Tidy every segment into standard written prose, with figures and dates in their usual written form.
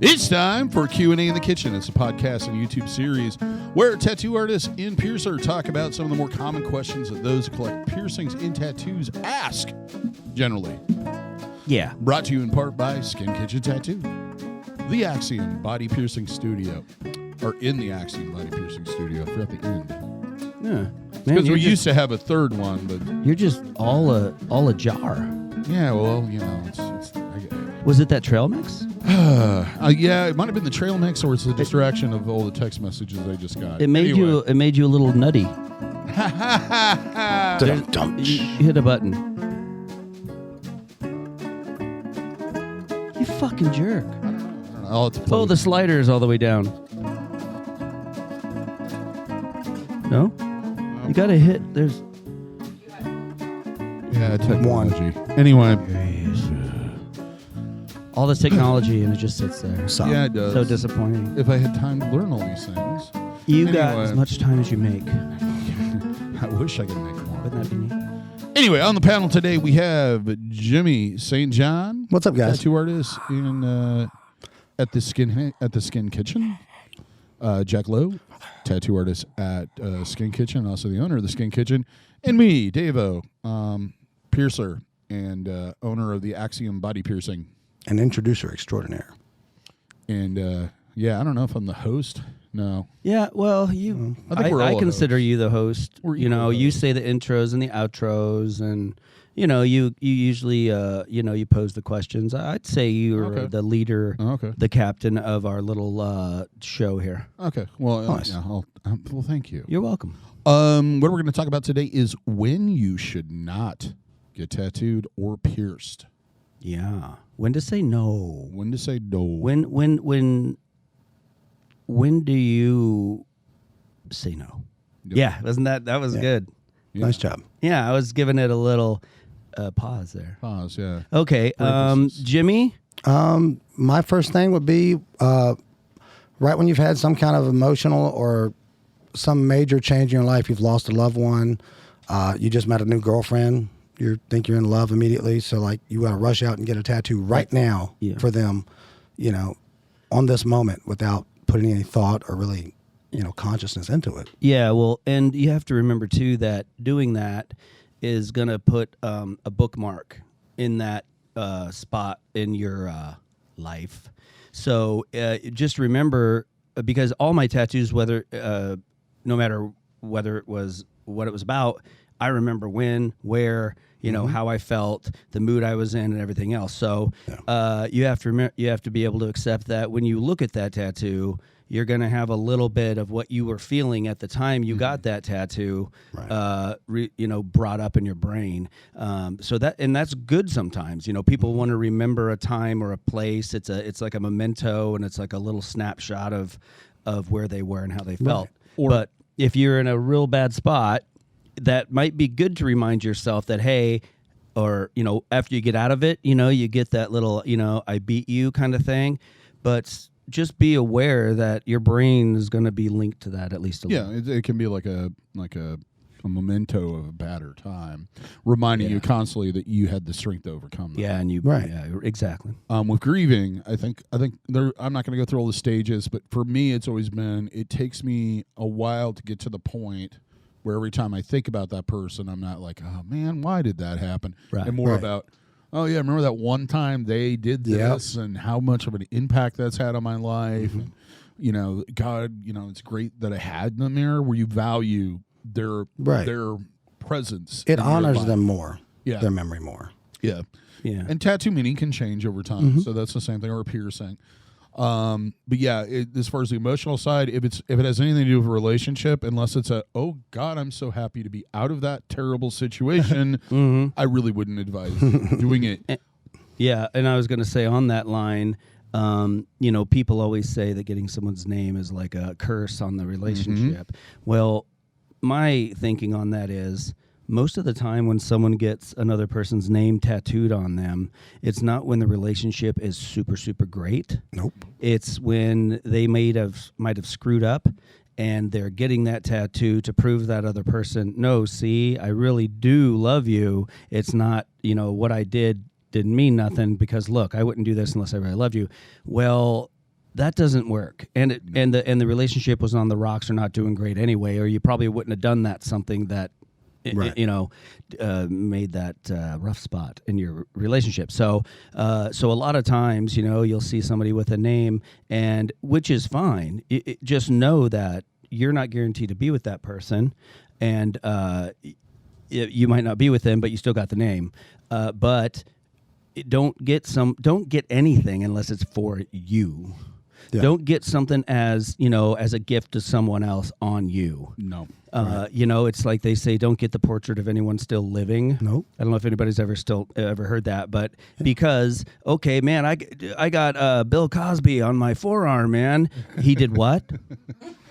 It's time for Q&A in the Kitchen. It's a podcast and YouTube series where tattoo artists and piercer talk about some of the more common questions that those who collect piercings and tattoos ask, generally. Yeah. Brought to you in part by Skin Kitchen Tattoo, the Axiom Body Piercing Studio, or in the Axiom Body Piercing Studio. I forgot the end. Yeah. Because we used to have a third one, but you're just all ajar. Yeah, well, you know, was it that trail mix? Yeah, it might have been the trail mix, or it's the distraction of all the text messages I just got. It made you a little nutty. You hit a button. You fucking jerk. I don't know. Oh, the slider is all the way down. No? You gotta hit. There's. Yeah, technology. Anyway. All this technology and it just sits there. Yeah, it does. So disappointing. If I had time to learn all these things. You got as much time as you make. I wish I could make more. Wouldn't that be neat? Anyway, on the panel today we have Jimmy St. John. What's up, guys? Tattoo artist at the Skin Kitchen. Jack Lowe, tattoo artist at Skin Kitchen, also the owner of the Skin Kitchen, and me, DaVo, piercer and owner of the Axiom Body Piercing. An introducer extraordinaire. And I don't know if I'm the host. No. Yeah, well, I consider you the host. You say the intros and the outros, and you usually you pose the questions. I'd say you're the leader, the captain of our little show here. Okay. Well, nice. Well, thank you. You're welcome. What we're going to talk about today is when you should not get tattooed or pierced. Yeah. When to say no. When to say no. When do you say no? Yep. Yeah, wasn't that was good. Yeah. Nice job. Yeah, I was giving it a little pause there. Pause, yeah. Okay, Jimmy? My first thing would be right when you've had some kind of emotional or some major change in your life. You've lost a loved one. You just met a new girlfriend. You think you're in love immediately, so like you got to rush out and get a tattoo right now for them, on this moment without putting any thought or really, consciousness into it. Yeah, well, and you have to remember too that doing that is going to put a bookmark in that spot in your life. So just remember, because all my tattoos, no matter whether it was what it was about, I remember when, where, how I felt, the mood I was in, and everything else. So you have to be able to accept that when you look at that tattoo, you're going to have a little bit of what you were feeling at the time you got that tattoo, brought up in your brain. So that's good sometimes. People want to remember a time or a place. It's like a memento, and it's like a little snapshot of where they were and how they felt. But if you're in a real bad spot, that might be good to remind yourself that, hey, or, after you get out of it, you get that little, I beat you kind of thing. But just be aware that your brain is going to be linked to that at least a little. Yeah, it can be like a memento of a badder time, reminding you constantly that you had the strength to overcome that. Yeah, and exactly. With grieving, I think I'm not going to go through all the stages, but for me, it's always been, it takes me a while to get to the point where every time I think about that person, I'm not like, oh man, why did that happen? Right. And more about, oh yeah, remember that one time they did this and how much of an impact that's had on my life. And, God, it's great that I had them there, where you value their presence. It honors them more, their memory more. Yeah. Yeah. And tattoo meaning can change over time. So that's the same thing, or a piercing. But yeah, as far as the emotional side, if it has anything to do with a relationship, unless it's oh God, I'm so happy to be out of that terrible situation, I really wouldn't advise doing it. Yeah, and I was going to say on that line, people always say that getting someone's name is like a curse on the relationship. Well, my thinking on that is, most of the time when someone gets another person's name tattooed on them, it's not when the relationship is super, super great. Nope. It's when they might have screwed up and they're getting that tattoo to prove that other person, no, see, I really do love you. It's not, what I did didn't mean nothing because, look, I wouldn't do this unless I really loved you. Well, that doesn't work, and the relationship was on the rocks or not doing great anyway, or you probably wouldn't have done that something that made that rough spot in your relationship. So a lot of times, you'll see somebody with a name, and which is fine. Just know that you're not guaranteed to be with that person, and you might not be with them, but you still got the name. But don't get anything unless it's for you. Yeah. Don't get something as a gift to someone else on you. No. It's like they say, don't get the portrait of anyone still living. Nope. I don't know if anybody's ever heard that, but because, okay, man, I got Bill Cosby on my forearm, man. He did what?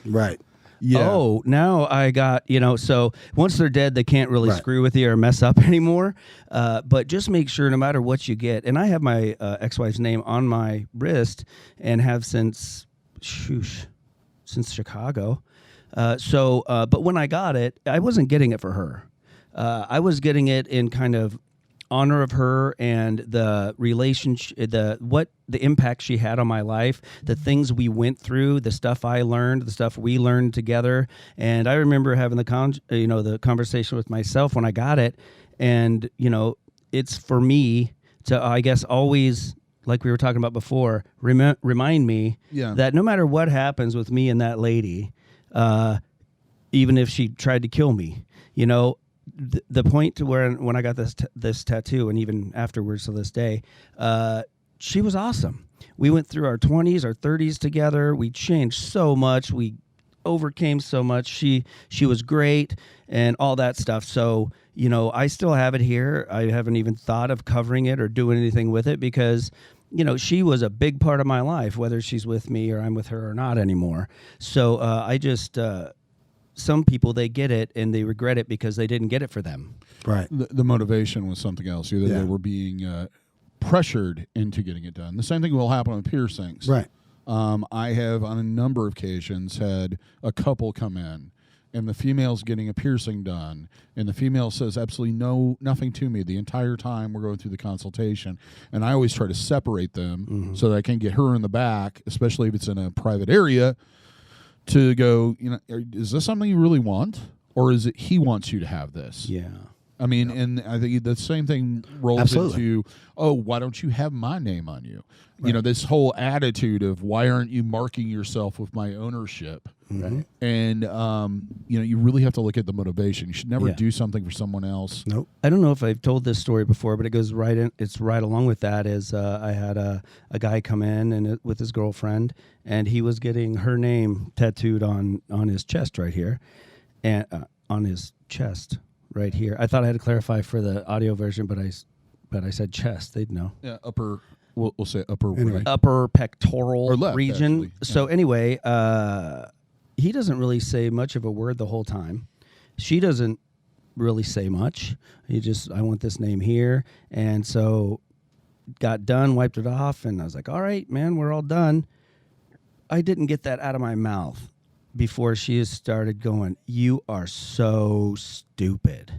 Right. Yeah. Oh, now I got, so once they're dead, they can't really screw with you or mess up anymore. But just make sure no matter what you get. And I have my ex-wife's name on my wrist and have since Chicago. But when I got it, I wasn't getting it for her. I was getting it in kind of honor of her and the relationship, the impact she had on my life, the things we went through, the stuff I learned, the stuff we learned together. And I remember having the conversation with myself when I got it. And, it's for me to, I guess, always, like we were talking about before, remind me that no matter what happens with me and that lady, even if she tried to kill me, the point to where when I got this tattoo, and even afterwards to this day, she was awesome. We went through our 20s, our 30s together. We changed so much. We overcame so much. She was great and all that stuff. So, I still have it here. I haven't even thought of covering it or doing anything with it because, she was a big part of my life, whether she's with me or I'm with her or not anymore. So I just... some people, they get it and they regret it because they didn't get it for them. Right. The motivation was something else. Either they were being pressured into getting it done. The same thing will happen with piercings. Right. I have on a number of occasions had a couple come in and the female's getting a piercing done and the female says absolutely nothing to me the entire time we're going through the consultation. And I always try to separate them so that I can get her in the back, especially if it's in a private area, to go, is this something you really want? Or is it he wants you to have this? Yeah. I mean, and I think the same thing rolls into, why don't you have my name on you? Right. This whole attitude of why aren't you marking yourself with my ownership? Right. And, you really have to look at the motivation. You should never do something for someone else. Nope. I don't know if I've told this story before, but it goes right in. It's right along with that. Is I had a guy come in and with his girlfriend, and he was getting her name tattooed on his chest right here, and on his chest right here. I thought I had to clarify for the audio version, but I said chest. They'd know. Yeah, upper. We'll say upper anyway. right. Upper pectoral or left, region. Actually. So anyway, he doesn't really say much of a word the whole time. She doesn't really say much. I want this name here. And so got done, wiped it off, and I was like, all right, man, we're all done. I didn't get that out of my mouth before she started going, you are so stupid.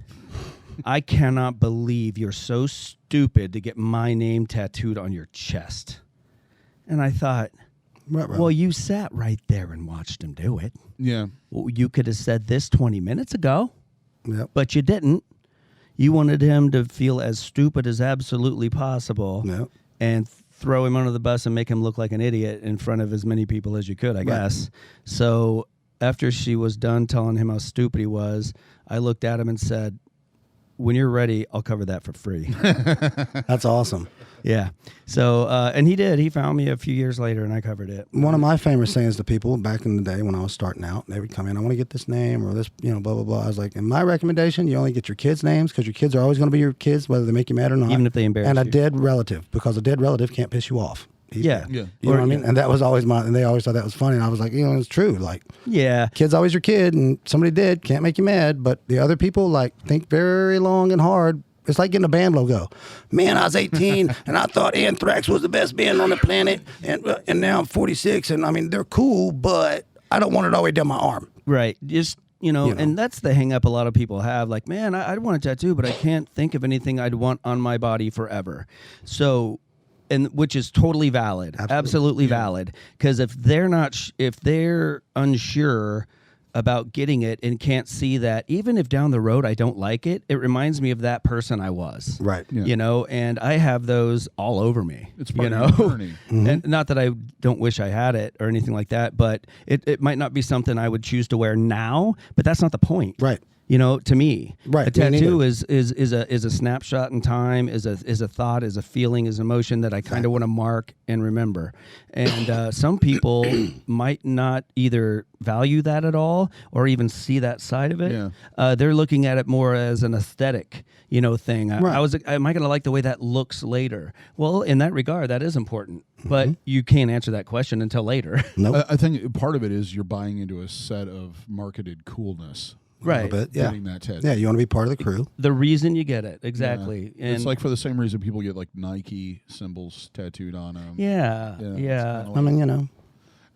I cannot believe you're so stupid to get my name tattooed on your chest. And I thought, well, you sat right there and watched him do it. Yeah. Well, you could have said this 20 minutes ago, but you didn't. You wanted him to feel as stupid as absolutely possible and throw him under the bus and make him look like an idiot in front of as many people as you could, I guess. So after she was done telling him how stupid he was, I looked at him and said, when you're ready, I'll cover that for free. That's awesome. Yeah. So, and he did. He found me a few years later, and I covered it. One of my famous sayings to people back in the day when I was starting out, they would come in, I want to get this name or this, blah, blah, blah. I was like, in my recommendation, you only get your kids' names because your kids are always going to be your kids, whether they make you mad or not. Even if they embarrass you. And a dead relative, because a dead relative can't piss you off. Yeah. You know what I mean? And that was always and they always thought that was funny. And I was like, it's true. Like, kid's always your kid, and somebody dead can't make you mad. But the other people, think very long and hard. It's like getting a band logo. Man, I was 18, and I thought Anthrax was the best band on the planet. And now I'm 46, and they're cool, but I don't want it all the way down my arm. Right. Just, and that's the hang up a lot of people have. Like, man, I'd want a tattoo, but I can't think of anything I'd want on my body forever. So and which is totally valid, absolutely valid. Because if they're not, if they're unsure about getting it and can't see that, even if down the road I don't like it, it reminds me of that person I was. Right. Yeah. You know, and I have those all over me. It's part you of know, your journey. and not that I don't wish I had it or anything like that, but it might not be something I would choose to wear now. But that's not the point. Right. You know, to me, Right, a me tattoo neither. is a snapshot in time, is a thought, is a feeling, is emotion that I kind of want to mark and remember. And some people might not either value that at all or even see that side of it. Yeah. They're looking at it more as an aesthetic, you know, thing. Right. Am I going to like the way that looks later? Well, in that regard, that is important, but you can't answer that question until later. Nope. I think part of it is you're buying into a set of marketed coolness. Right. Bit, yeah. Getting that tattoo. Yeah, you want to be part of the crew. The reason you get it, exactly. Yeah. And It's like for the same reason people get like Nike symbols tattooed on them. yeah. it's kinda I mean, you know.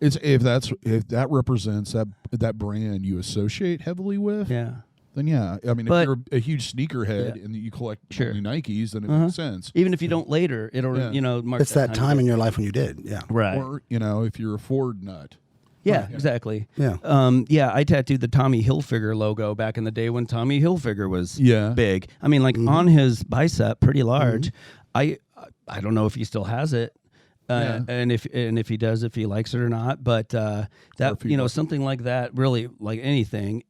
It's if that represents that brand you associate heavily with, Yeah. then yeah. I mean, But- if you're a huge sneakerhead and you collect Sure. only Nikes, then it makes sense. Even if you don't later, it'll, Yeah. you know, mark It's that time to in your life when you did. Yeah. get- Right. Or if you're a Ford nut. Yeah, exactly. Yeah. I tattooed the Tommy Hilfiger logo back in the day when Tommy Hilfiger was Yeah. big. I mean, like on his bicep, pretty large. I don't know if he still has it. And if he does, if he likes it or not, but that if he doesn't. something like that, really like anything,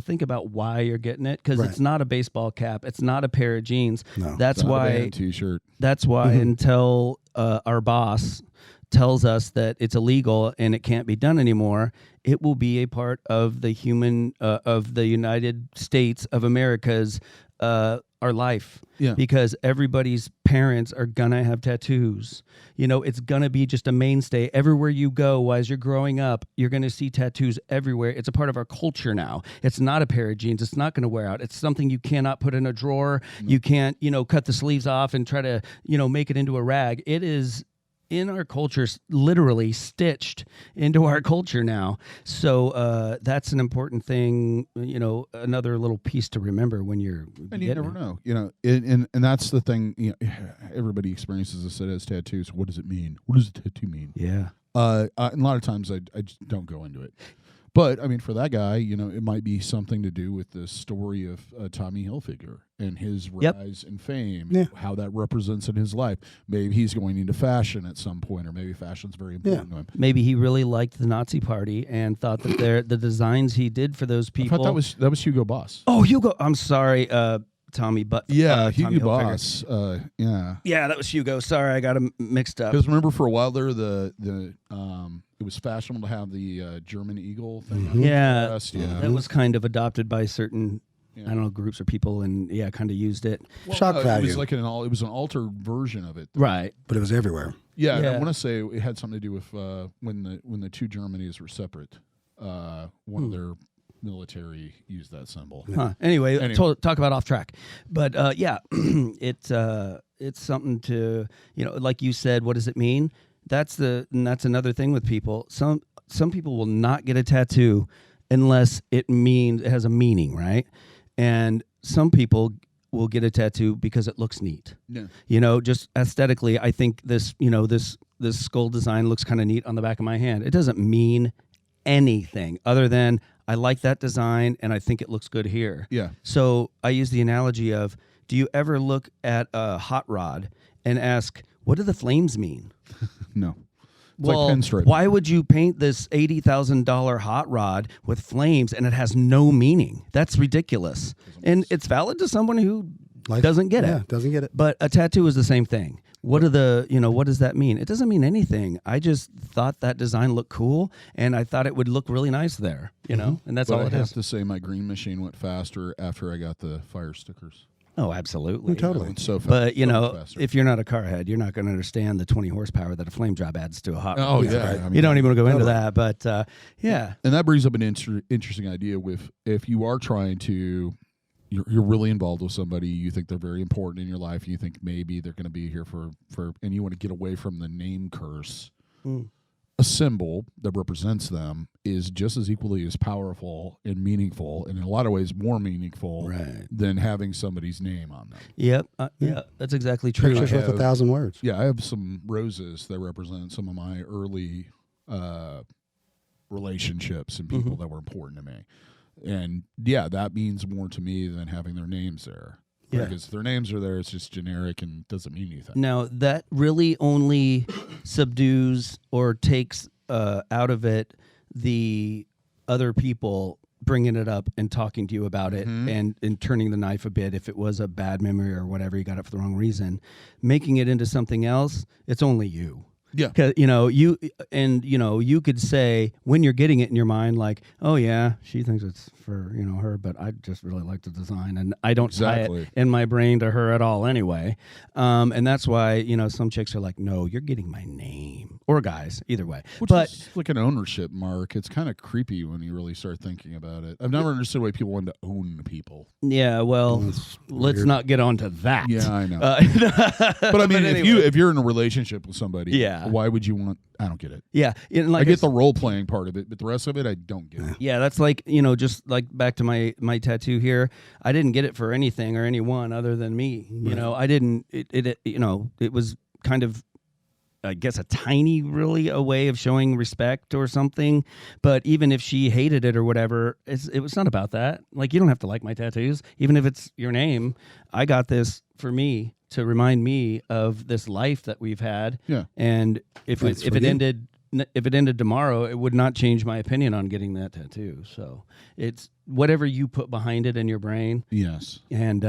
think about why you're getting it, because Right. it's not a baseball cap, it's not a pair of jeans. No. That's It's not a why band T-shirt. That's why until our boss tells us that it's illegal and it can't be done anymore, it will be a part of the of the United States of America's our life. Yeah. Because everybody's parents are gonna have tattoos. It's gonna be just a mainstay everywhere you go. As you're growing up, you're gonna see tattoos everywhere. It's a part of our culture now. It's not a pair of jeans. It's not gonna wear out. It's something you cannot put in a drawer. You can't, cut the sleeves off and try to, make it into a rag. It is in our culture, literally stitched into our culture now. So that's an important thing, another little piece to remember when you're And you getting never it. know, and that's the thing. Everybody experiences this as tattoos. What does it mean? What does a tattoo mean? Yeah. And a lot of times I just don't go into it. But I mean, for that guy, it might be something to do with the story of Tommy Hilfiger and his rise in fame, how that represents in his life. Maybe he's going into fashion at some point, or maybe fashion's very important to him. Maybe he really liked the Nazi Party and thought that the designs he did for those I people. thought that was Hugo Boss. Oh, Hugo. I'm sorry, Tommy, but Yeah, Tommy Hugo Hilfiger. Boss. Yeah. Yeah, that was Hugo. Sorry, I got him mixed up. Because remember, for a while there, it was fashionable to have the German eagle thing. on the Yeah, chest. Yeah. that was kind of adopted by certain, Yeah. I don't know, groups or people, and kind of used it. Shock It value. was like it was an altered version of it. Right. But it was everywhere. Yeah, and I Yeah. want to say it had something to do with when the two Germanys were separate. One of their military used that symbol. Huh. Anyway, talk about off track, but it's something to like you said. What does it mean? That's another thing with people. Some people will not get a tattoo unless it has a meaning, right? And some people will get a tattoo because it looks neat. Yeah. Just aesthetically, I think this skull design looks kind of neat on the back of my hand. It doesn't mean anything other than I like that design and I think it looks good here. Yeah. So I use the analogy of, do you ever look at a hot rod and ask, what do the flames mean? No. It's Well, like pinstripe. why would you paint this $80,000 hot rod with flames and it has no meaning? That's ridiculous. And it's valid to someone who doesn't get it. Doesn't get it. But a tattoo is the same thing. What does that mean? It doesn't mean anything. I just thought that design looked cool, and I thought it would look really nice there, and that's But all I it have is. to say, my green machine went faster after I got the fire stickers. Oh, absolutely. Totally. It went so fast. But, so much faster. if you're not a car head, you're not going to understand the 20 horsepower that a flame job adds to a hot Oh, rod. yeah. I mean, You don't even want to go into that, but yeah. And that brings up an interesting idea with if you are trying to, you're really involved with somebody, you think they're very important in your life, and you think maybe they're going to be here for, and you want to get away from the name curse. a symbol that represents them is just as equally as powerful and meaningful, and in a lot of ways more meaningful than having somebody's name on them. Yep. Yeah, that's exactly true. Pictures with 1,000 words. Yeah, I have some roses that represent some of my early relationships and people that were important to me. And yeah, that means more to me than having their names there. Yeah. Because if their names are there, it's just generic and doesn't mean anything. Now, that really only subdues or takes out of it the other people bringing it up and talking to you about it and turning the knife a bit if it was a bad memory or whatever, you got it for the wrong reason. Making it into something else, it's only you. Yeah. Because, you could say when you're getting it in your mind, like, oh, yeah, she thinks it's for, her, but I just really like the design. And I don't tie it in my brain to her at all anyway. And that's why, some chicks are like, no, you're getting my name. Or guys, either way. Which is like an ownership mark. It's kind of creepy when you really start thinking about it. I've never understood why people want to own people. Yeah, well, let's not get onto that. Yeah, I know. But I mean, anyway. if you're in a relationship with somebody, why would you want? I don't get it. Yeah, I get the role playing part of it, but the rest of it, I don't get it. Yeah, that's like just like back to my tattoo here. I didn't get it for anything or anyone other than me. I didn't. It was kind of, I guess, a way of showing respect or something. But even if she hated it or whatever, it was not about that. Like, you don't have to like my tattoos, even if it's your name. I got this for me to remind me of this life that we've had. Yeah. And if it ended tomorrow, it would not change my opinion on getting that tattoo. So it's whatever you put behind it in your brain. Yes. And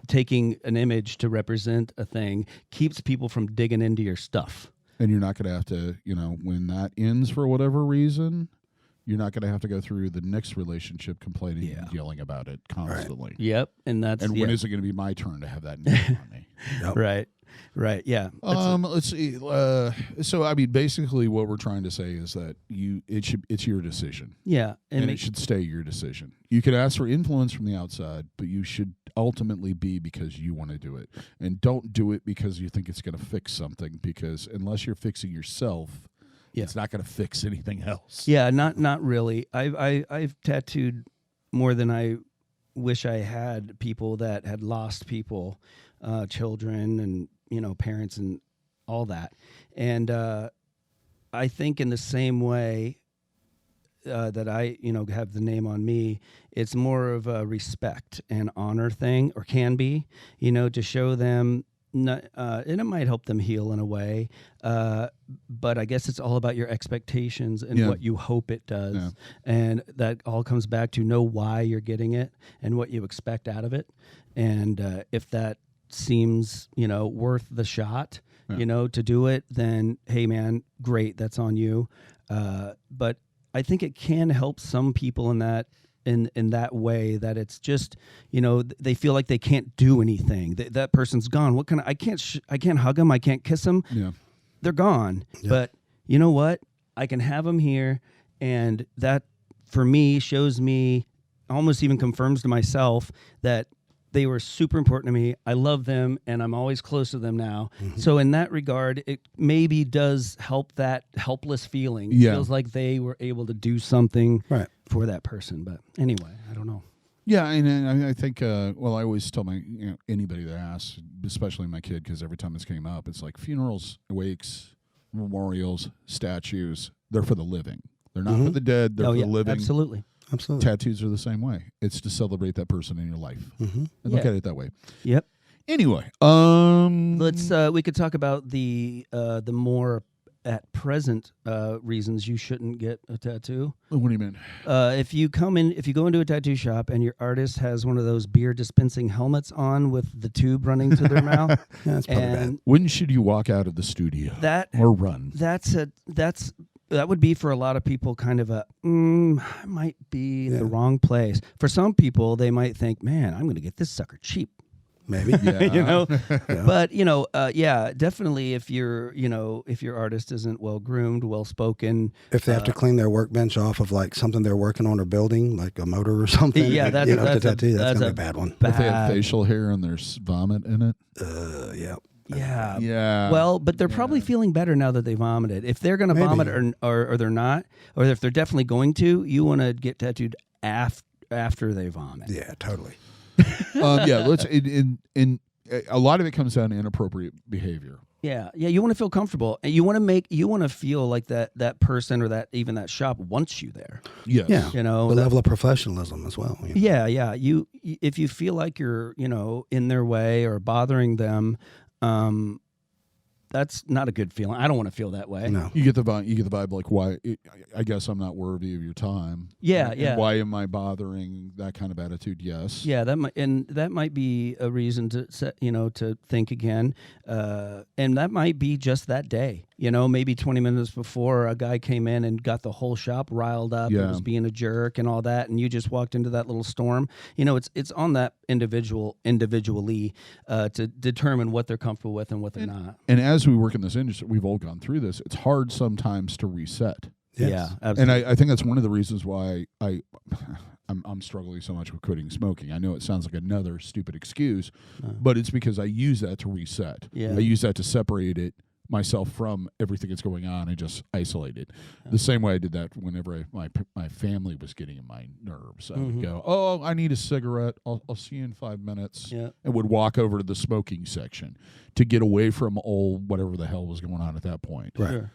taking an image to represent a thing keeps people from digging into your stuff. And you're not going to have to, when that ends for whatever reason, you're not going to have to go through the next relationship complaining and yelling about it constantly. Right. Yep. And when is it going to be my turn to have that name on me? Yep. Right. Yeah. Let's see. So I mean, basically, what we're trying to say is that it's your decision. Yeah, and it should stay your decision. You could ask for influence from the outside, but you should ultimately be because you want to do it, and don't do it because you think it's going to fix something. Because unless you're fixing yourself, it's not going to fix anything else. Yeah, not really. I've tattooed more than I wish I had. People that had lost people, children, and parents, and all that. And I think in the same way that I have the name on me, it's more of a respect and honor thing, or can be, to show them. And it might help them heal in a way, but I guess it's all about your expectations and what you hope it does. Yeah. And that all comes back to know why you're getting it and what you expect out of it. And if that seems, worth the shot, to do it, then, hey, man, great, that's on you. But I think it can help some people in that way, that it's just, they feel like they can't do anything. That person's gone. What can I can't hug them. I can't kiss them. Yeah. They're gone. Yeah. But you know what? I can have them here. And that for me shows me, almost even confirms to myself that they were super important to me. I love them, and I'm always close to them now. Mm-hmm. So in that regard, it maybe does help that helpless feeling. It feels like they were able to do something for that person. But anyway, I don't know. Yeah, and I think, I always tell my anybody that asks, especially my kid, because every time this came up, it's like funerals, wakes, memorials, statues, they're for the living. They're not for the dead, they're for the living. Absolutely. Tattoos are the same way. It's to celebrate that person in your life. Mm-hmm. And look at it that way. Yep. Anyway, let's we could talk about the more at present reasons you shouldn't get a tattoo. What do you mean? If you go into a tattoo shop and your artist has one of those beer dispensing helmets on with the tube running to their mouth, that's probably bad. When should you walk out of the studio? Or run? That would be for a lot of people kind of I might be in the wrong place. For some people, they might think, man, I'm going to get this sucker cheap. Maybe. But, definitely if your artist isn't well groomed, well spoken. If they have to clean their workbench off of like something they're working on or building, like a motor or something. Yeah, that's going to be a bad one. If they have facial hair and there's vomit in it. Yeah. Yeah. Yeah. Well, but they're probably feeling better now that they vomited. If they're going to vomit or they're not, or if they're definitely going to, you want to get tattooed after they vomit. Yeah, totally. Let's. A lot of it comes down to inappropriate behavior. Yeah, you want to feel comfortable, and you want to feel like that person or that shop wants you there. Yes. Yeah, you know, the level of professionalism as well. You know? Yeah. If you feel like you're in their way or bothering them, that's not a good feeling. I don't want to feel that way. No. You get the vibe like, why? I guess I'm not worthy of your time. Yeah, and yeah. Why am I bothering? That kind of attitude. Yes. Yeah, that might be a reason to think again, and that might be just that day. Maybe 20 minutes before a guy came in and got the whole shop riled up and was being a jerk and all that, and you just walked into that little storm. It's on that individually to determine what they're comfortable with and what they're not. And as we work in this industry, we've all gone through this. It's hard sometimes to reset. Yes. Yeah, absolutely. And I think that's one of the reasons why I'm struggling so much with quitting smoking. I know it sounds like another stupid excuse, but it's because I use that to reset. Yeah. I use that to separate myself from everything that's going on and just isolate it. The same way I did that whenever my family was getting in my nerves. I would go, "Oh, I need a cigarette. I'll see you in 5 minutes," and would walk over to the smoking section to get away from whatever the hell was going on at that point. Right. Sure.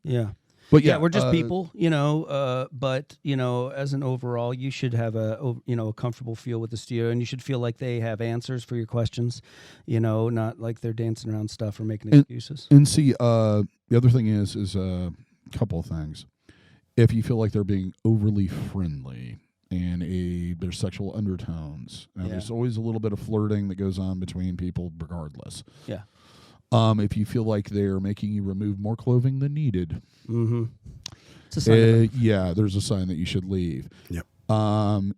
Yeah. But yeah, we're just people, but as an overall, you should have a comfortable feel with the studio, and you should feel like they have answers for your questions, not like they're dancing around stuff or making excuses. And see, the other thing is a couple of things. If you feel like they're being overly friendly and there's sexual undertones, there's always a little bit of flirting that goes on between people regardless. Yeah. If you feel like they're making you remove more clothing than needed, it's a sign there's a sign that you should leave. Yep.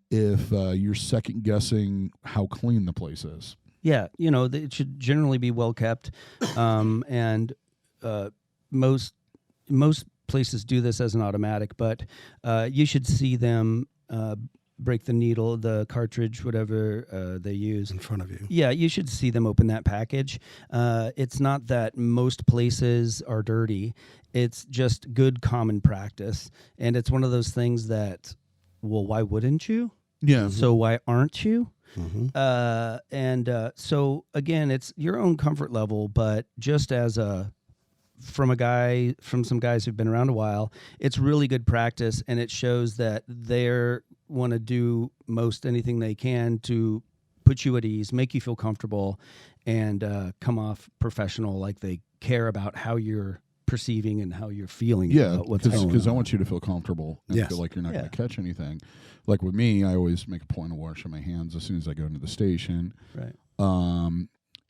If you're second guessing how clean the place is. Yeah, it should generally be well kept, and most places do this as an automatic, but you should see them break the needle, the cartridge, whatever they use in front of you. Yeah, you should see them open that package. It's not that most places are dirty. It's just good common practice. And it's one of those things that, well, why wouldn't you? Yeah. So why aren't you? Mm-hmm. So again, it's your own comfort level, but just as from some guys who've been around a while, it's really good practice, and it shows that they're want to do most anything they can to put you at ease, make you feel comfortable, and come off professional, like they care about how you're perceiving and how you're feeling. Yeah, about what's going on. because I want you to feel comfortable and Yes. feel like you're not going to catch anything. Like with me, I always make a point of washing my hands as soon as I go into the station. Right.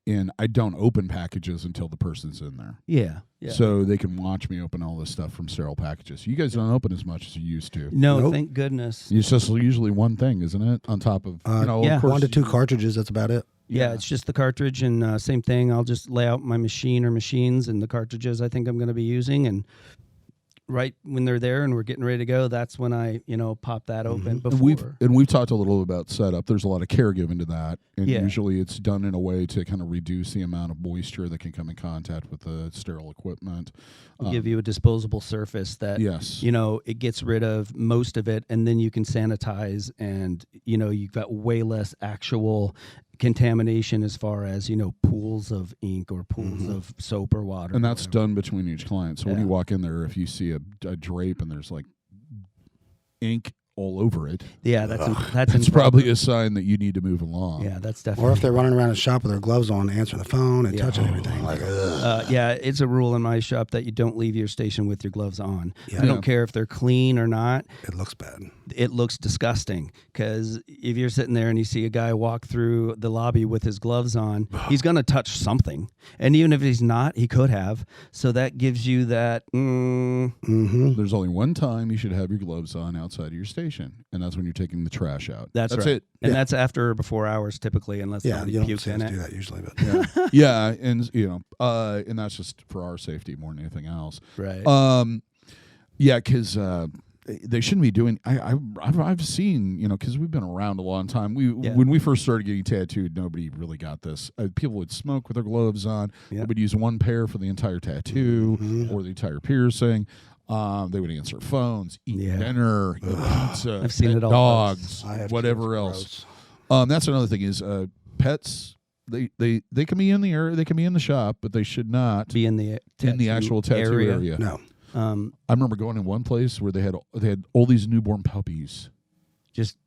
And I don't open packages until the person's in there. Yeah. So they can watch me open all this stuff from sterile packages. You guys don't open as much as you used to. No, Nope. thank goodness. It's just usually one thing, isn't it? On top of, Yeah. of course, 1 to 2 cartridges. That's about it. Yeah, it's just the cartridge, and same thing. I'll just lay out my machine or machines and the cartridges I think I'm going to be using, and right when they're there and we're getting ready to go, that's when I, pop that open before. And we've talked a little about setup. There's a lot of care given to that, and Yeah. usually it's done in a way to kind of reduce the amount of moisture that can come in contact with the sterile equipment. Give you a disposable surface that, Yes. it gets rid of most of it, and then you can sanitize, and, you've got way less actual contamination as far as, pools of ink or pools of soap or water. And that's done between each client. So when Yeah. you walk in there, if you see a drape and there's like ink all over it, Yeah, that's it's probably a sign that you need to move along. Yeah, that's definitely. Or if they're running around the shop with their gloves on, answering the phone and touching everything. Like, Yeah, it's a rule in my shop that you don't leave your station with your gloves on. Yeah. I don't care if they're clean or not. it looks bad. It looks disgusting, because if you're sitting there and you see a guy walk through the lobby with his gloves on, he's going to touch something. And even if he's not, he could have. So that gives you that, Mm-hmm. There's only one time you should have your gloves on outside of your station, and that's when you're taking the trash out. that's right. it. And Yeah. that's after or before hours typically, unless Yeah, somebody you don't pukes see in us it. do that usually, but Yeah, and and that's just for our safety more than anything else. Right. Yeah, because they shouldn't be doing. I've seen, because we've been around a long time. When we first started getting tattooed, nobody really got this. People would smoke with their gloves on. They would use one pair for the entire tattoo or the entire piercing. They would answer phones, eat dinner, eat pizza, I've seen it all. dogs, whatever else. That's another thing is pets. They can be in the area, they can be in the shop, but they should not be in the actual tattoo area. No. I remember going in one place where they had all these newborn puppies just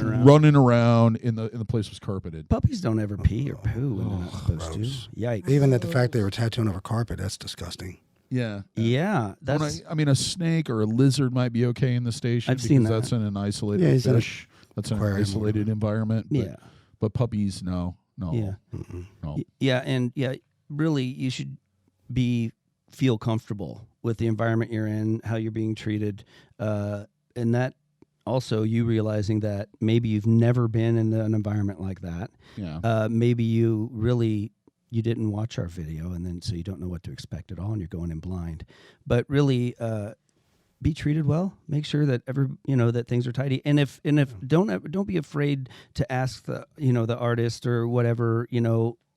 running around, and the place was carpeted. Puppies don't ever pee or poo when they're not supposed to. Yikes! Even at the fact they were tattooing over carpet, that's disgusting. Yeah. That's. I mean, a snake or a lizard might be okay in the station. I've seen that. That's in an isolated fish. That's an isolated environment. But puppies, no. Yeah. No. Yeah, and really, you should feel comfortable with the environment you're in, how you're being treated, and that also you realizing that maybe you've never been in an environment like that. Yeah. Maybe you didn't watch our video, and then so you don't know what to expect at all, and you're going in blind. But really, be treated well. Make sure that that things are tidy. And if don't be afraid to ask the artist or whatever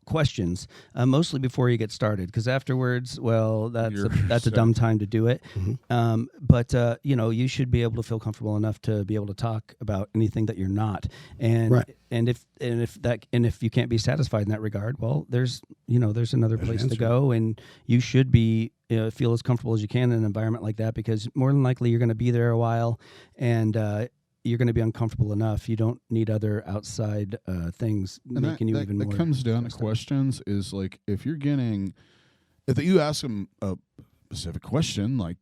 questions, mostly before you get started, because afterwards, well, that's a dumb time to do it. But you should be able to feel comfortable enough to be able to talk about anything that you're not. And if you can't be satisfied in that regard, well, there's another place to go, and you should be feel as comfortable as you can in an environment like that, because more than likely you're going to be there a while, and you're going to be uncomfortable enough. You don't need other outside things making you even more. That comes down to questions. Is like if you ask them a specific question, like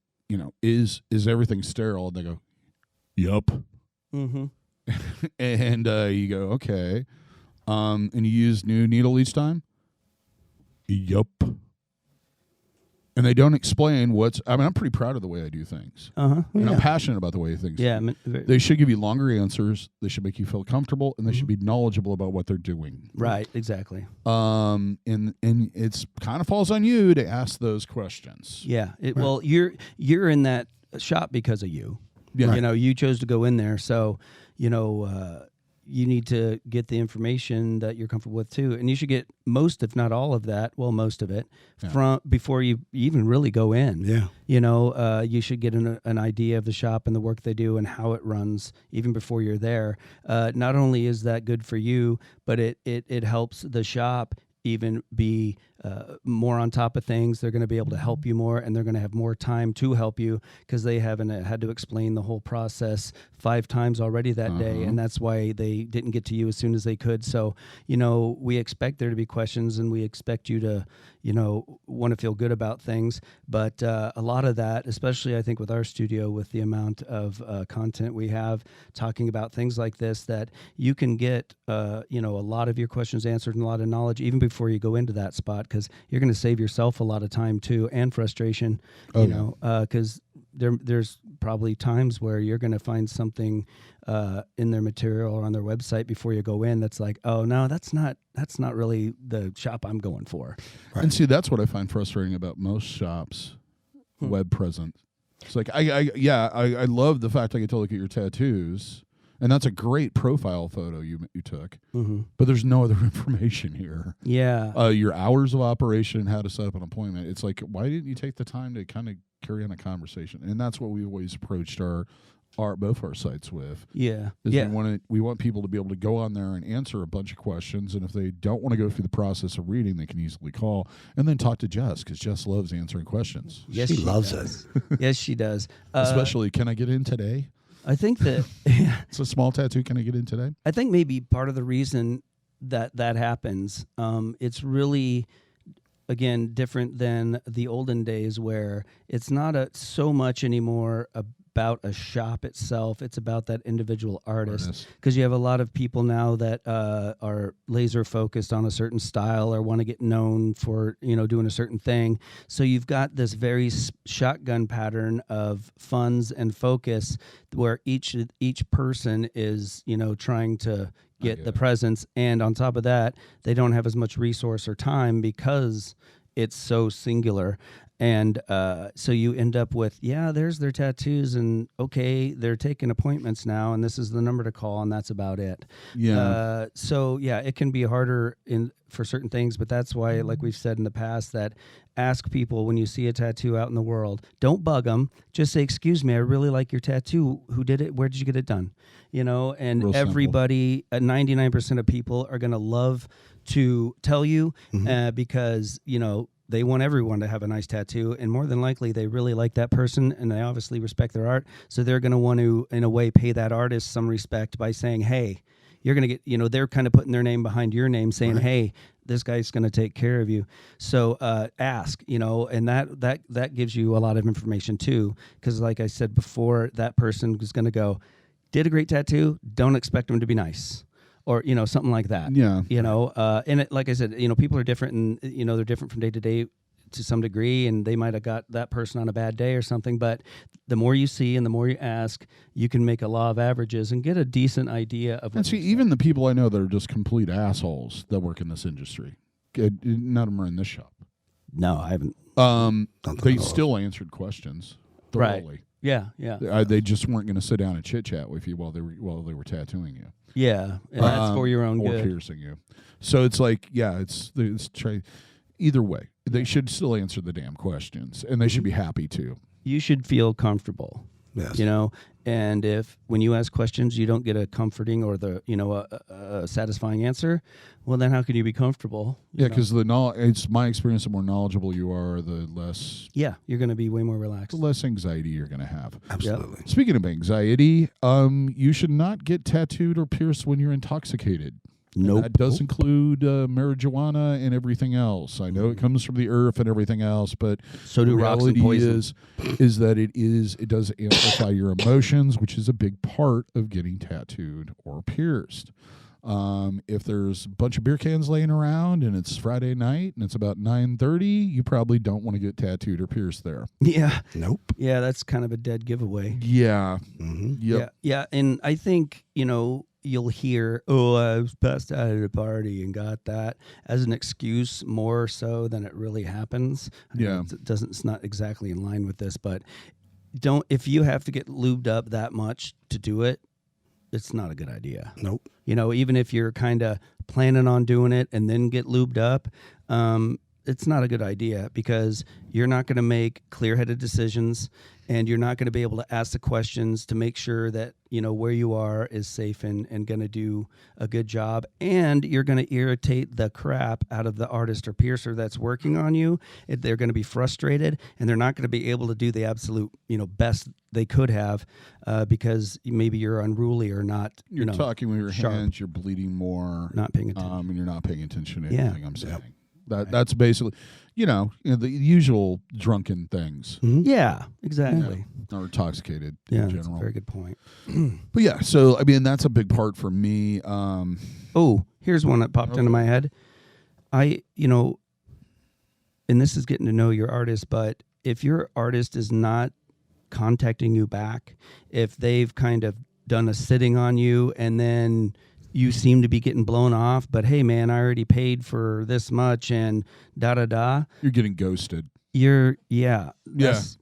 is everything sterile? And they go, yup. Mm-hmm. And you go, okay. And you use new needle each time? Yup. And they don't explain I'm pretty proud of the way I do things. Uh-huh. And I'm passionate about the way things. Yeah. They should give you longer answers. They should make you feel comfortable, and they should be knowledgeable about what they're doing. Right, exactly. And it's kind of falls on you to ask those questions. Yeah. Well, you're in that shop because of you. Yeah. You chose to go in there, so you need to get the information that you're comfortable with too, and you should get most, if not all of that, most of it from before you even really go in. Yeah. You should get an idea of the shop and the work they do and how it runs even before you're there. Not only is that good for you, but it helps the shop even be more on top of things. They're going to be able to help you more, and they're going to have more time to help you because they haven't had to explain the whole process 5 times already that day, and that's why they didn't get to you as soon as they could. So, we expect there to be questions, and we expect you to, want to feel good about things. But a lot of that, especially I think with our studio, with the amount of content we have talking about things like this, that you can get, a lot of your questions answered and a lot of knowledge even before you go into that spot, because you're going to save yourself a lot of time too, and frustration, because there's probably times where you're going to find something in their material or on their website before you go in that's like, oh no, that's not really the shop I'm going for. Right. And see, that's what I find frustrating about most shops, web present. It's like I love the fact I get to look at your tattoos. And that's a great profile photo you took, but there's no other information here. Yeah. Your hours of operation and how to set up an appointment. It's like, why didn't you take the time to kind of carry on a conversation? And that's what we've always approached both our sites with. Yeah. We want people to be able to go on there and answer a bunch of questions. And if they don't want to go through the process of reading, they can easily call and then talk to Jess, because Jess loves answering questions. Yes, she loves it. Yes, she does. Especially, can I get in today? I think that it's a small tattoo. Can I get in today? I think maybe part of the reason that happens, it's really, again, different than the olden days where it's not so much anymore about a shop itself. It's about that individual artist, because you have a lot of people now that are laser focused on a certain style or want to get known for doing a certain thing. So you've got this very shotgun pattern of funds and focus where each person is trying to get the presence, and on top of that they don't have as much resource or time because it's so singular. And so you end up with, there's their tattoos, and okay, they're taking appointments now, and this is the number to call, and that's about it. Yeah. So it can be harder for certain things, but that's why, like we've said in the past, that ask people when you see a tattoo out in the world. Don't bug them. Just say, "Excuse me, I really like your tattoo. Who did it? Where did you get it done?" And Real everybody, 99% of people are going to love to tell you because, they want everyone to have a nice tattoo, and more than likely they really like that person and they obviously respect their art. So they're going to want to, in a way, pay that artist some respect by saying, hey, you're going to get, they're kind of putting their name behind your name saying, hey, this guy's going to take care of you. So ask, and that gives you a lot of information too. Because like I said before, that person was going to go, did a great tattoo, don't expect them to be nice. Or, something like that. Yeah. And like I said, people are different, and, they're different from day to day to some degree, and they might have got that person on a bad day or something. But the more you see and the more you ask, you can make a law of averages and get a decent idea of what. And see, even the people I know that are just complete assholes that work in this industry, none of them are in this shop. No, I haven't. They still answered questions thoroughly. Right. Yeah. They just weren't going to sit down and chit chat with you while they were tattooing you. Yeah, and that's for your own or good. Piercing you. So it's like, either way, they should still answer the damn questions, and they should be happy to. You should feel comfortable. Yes. And if when you ask questions you don't get a comforting or a satisfying answer, well, then how can you be comfortable? Yeah, because it's my experience, the more knowledgeable you are, the less. Yeah, you're going to be way more relaxed. The less anxiety you're going to have. Absolutely. Yep. Speaking of anxiety, you should not get tattooed or pierced when you're intoxicated. Nope. And that does include marijuana and everything else. I know it comes from the earth and everything else, but so do the rocks and reality poison. is that it does amplify your emotions, which is a big part of getting tattooed or pierced. If there's a bunch of beer cans laying around and it's Friday night and it's about 9:30, you probably don't want to get tattooed or pierced there. Yeah. Nope. Yeah, that's kind of a dead giveaway. Yeah. Mm-hmm. Yep. Yeah, and I think, you'll hear, oh, I was passed out at a party and got that as an excuse more so than it really happens. Yeah. It's not exactly in line with this, but if you have to get lubed up that much to do it, it's not a good idea. Nope. Even if you're kind of planning on doing it and then get lubed up, it's not a good idea because you're not going to make clear-headed decisions, and you're not going to be able to ask the questions to make sure that where you are is safe and going to do a good job, and you're going to irritate the crap out of the artist or piercer that's working on you. They're going to be frustrated, and they're not going to be able to do the absolute best they could have because maybe you're unruly or not. You're talking with your sharp. hands. You're bleeding more. Not paying attention. And you're not paying attention to Yeah. anything I'm saying. That's basically, the usual drunken things. Mm-hmm. Yeah, exactly. Or intoxicated Yeah, in that's a general. very good point. But yeah, so I mean that's a big part for me. Oh, here's one that popped into my head. And this is getting to know your artist, but if your artist is not contacting you back, if they've kind of done a sitting on you and then you seem to be getting blown off, but hey man, I already paid for this much and da-da-da. You're getting ghosted. That's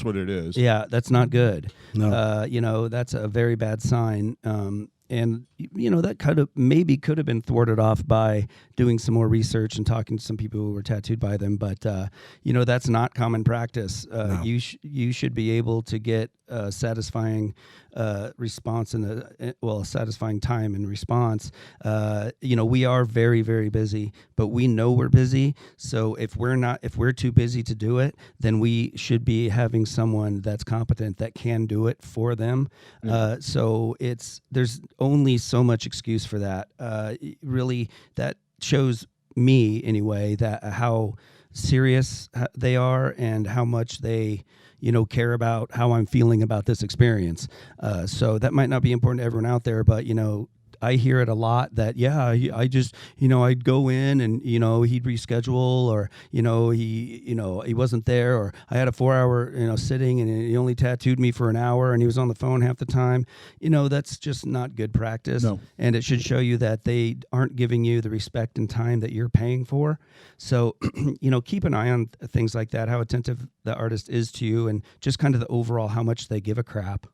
what it is. Yeah, that's not good. No. That's a very bad sign. And that could have been thwarted off by doing some more research and talking to some people who were tattooed by them. But that's not common practice. No. You should be able to get a satisfying response and a satisfying time and response. We are very, very busy, but we know we're busy. So if we're too busy to do it, then we should be having someone that's competent that can do it for them. So there's only so much excuse for that. Really, that shows me anyway that how serious they are and how much they care about how I'm feeling about this experience. So that might not be important to everyone out there, but I hear it a lot that, I just, I'd go in and, he'd reschedule, or, he wasn't there, or I had a 4-hour, sitting, and he only tattooed me for an hour and he was on the phone half the time. That's just not good practice. No. And it should show you that they aren't giving you the respect and time that you're paying for. So, keep an eye on things like that, how attentive the artist is to you, and just kind of the overall how much they give a crap.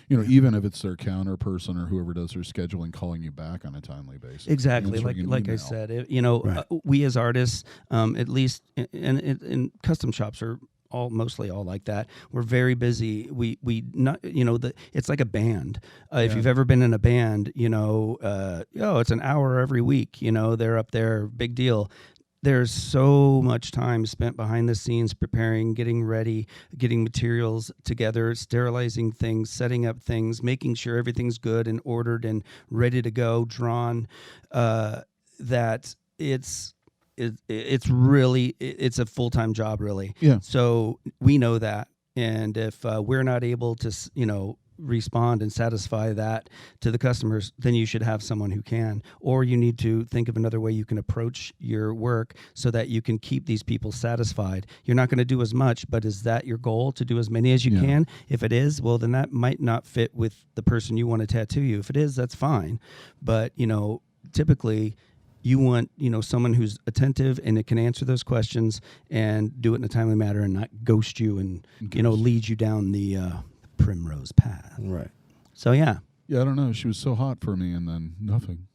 Even if it's their counter person or whoever does their scheduling, calling you back on a timely basis. Exactly, Answering an like I email. said, Right. we as artists, at least, and custom shops are mostly all like that. We're very busy. We not it's like a band. If you've ever been in a band, it's an hour every week. They're up there, big deal. There's so much time spent behind the scenes preparing, getting ready, getting materials together, sterilizing things, setting up things, making sure everything's good and ordered and ready to go, drawn, that it's really a full-time job, really. Yeah. So we know that. And if we're not able to, respond and satisfy that to the customers, then you should have someone who can. Or you need to think of another way you can approach your work so that you can keep these people satisfied. You're not going to do as much, but is that your goal, to do as many as you can? If it is, well, then that might not fit with the person you want to tattoo you. If it is, that's fine. But, typically you want, someone who's attentive and it can answer those questions and do it in a timely manner and not ghost you and, lead you down the primrose path. Right. So, yeah. Yeah, I don't know. She was so hot for me, and then nothing.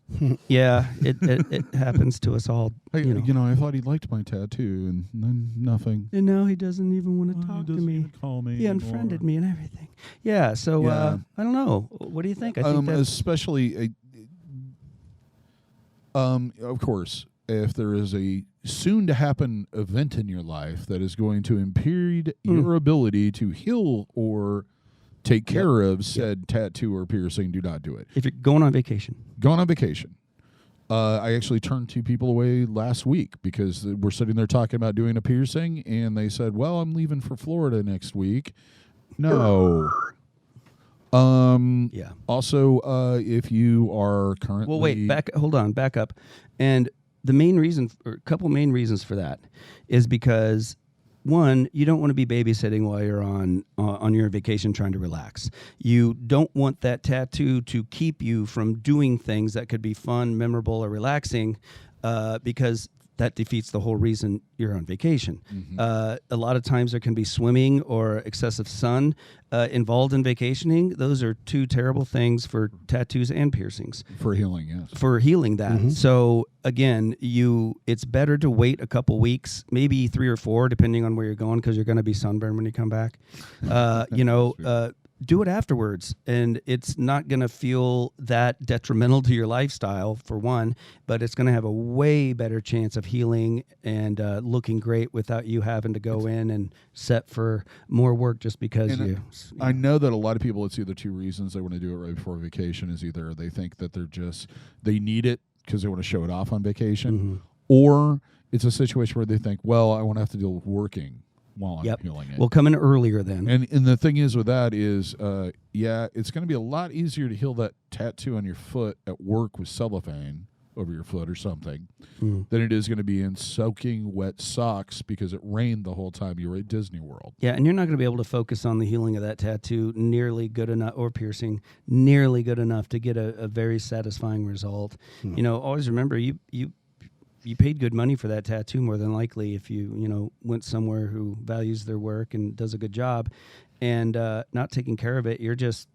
Yeah, it happens to us all. I thought he liked my tattoo, and then nothing. And now he doesn't even want to talk He to doesn't me. even call me He anymore. unfriended me and everything. Yeah, so I don't know. What do you think? I think that's... Especially, of course, if there is a soon-to-happen event in your life that is going to impede your ability to heal or take care of said tattoo or piercing, do not do it. If you're going on vacation. Going on vacation. I actually turned 2 people away last week because we're sitting there talking about doing a piercing, and they said, well, I'm leaving for Florida next week. No. Yeah. Also, if you are currently... Well, wait, back up. And the main reason, or a couple main reasons for that, is because, one, you don't want to be babysitting while you're on your vacation trying to relax. You don't want that tattoo to keep you from doing things that could be fun, memorable, or relaxing, because that defeats the whole reason you're on vacation. A lot of times there can be swimming or excessive sun involved in vacationing. Those are 2 terrible things for tattoos and piercings. For healing, yes. For healing that. So again, it's better to wait a couple weeks, maybe 3 or 4, depending on where you're going, because you're going to be sunburned when you come back. Do it afterwards, and it's not going to feel that detrimental to your lifestyle, for one, but it's going to have a way better chance of healing and looking great without you having to go in and set for more work just because I know that a lot of people, it's either 2 reasons they want to do it right before vacation. Is either they think that they need it because they want to show it off on vacation, or it's a situation where they think, well, I won't have to deal with working while I'm healing it. We'll come in earlier then. And the thing is with that is, it's going to be a lot easier to heal that tattoo on your foot at work with cellophane over your foot or something than it is going to be in soaking wet socks because it rained the whole time you were at Disney World. Yeah, and you're not going to be able to focus on the healing of that tattoo nearly good enough, or piercing nearly good enough to get a very satisfying result. Always remember, you paid good money for that tattoo, more than likely, if you went somewhere who values their work and does a good job, and not taking care of it, you're just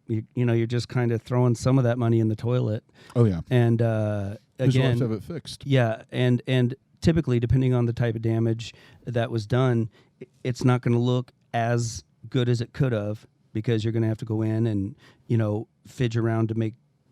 kind of throwing some of that money in the toilet. Oh yeah. And You'll again, have to have it fixed. Yeah, and typically, depending on the type of damage that was done, it's not going to look as good as it could have, because you're going to have to go in and fidge around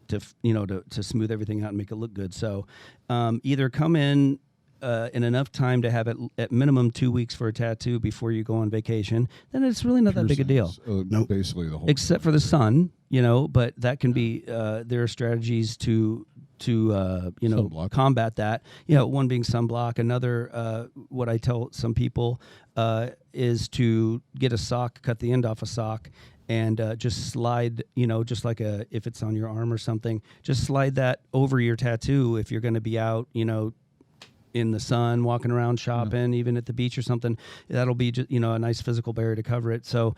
to smooth everything out and make it look good. So either come in enough time to have it at minimum 2 weeks for a tattoo before you go on vacation, then it's really not that big a deal. Nope. Basically the whole except for the sun, but that can be there are strategies to Sunblock. combat that. One being sunblock. Another, what I tell some people is to get a sock, cut the end off a sock, and just slide, just like if it's on your arm or something, just slide that over your tattoo if you're going to be out, in the sun, walking around shopping, even at the beach or something. That'll be just, a nice physical barrier to cover it. So,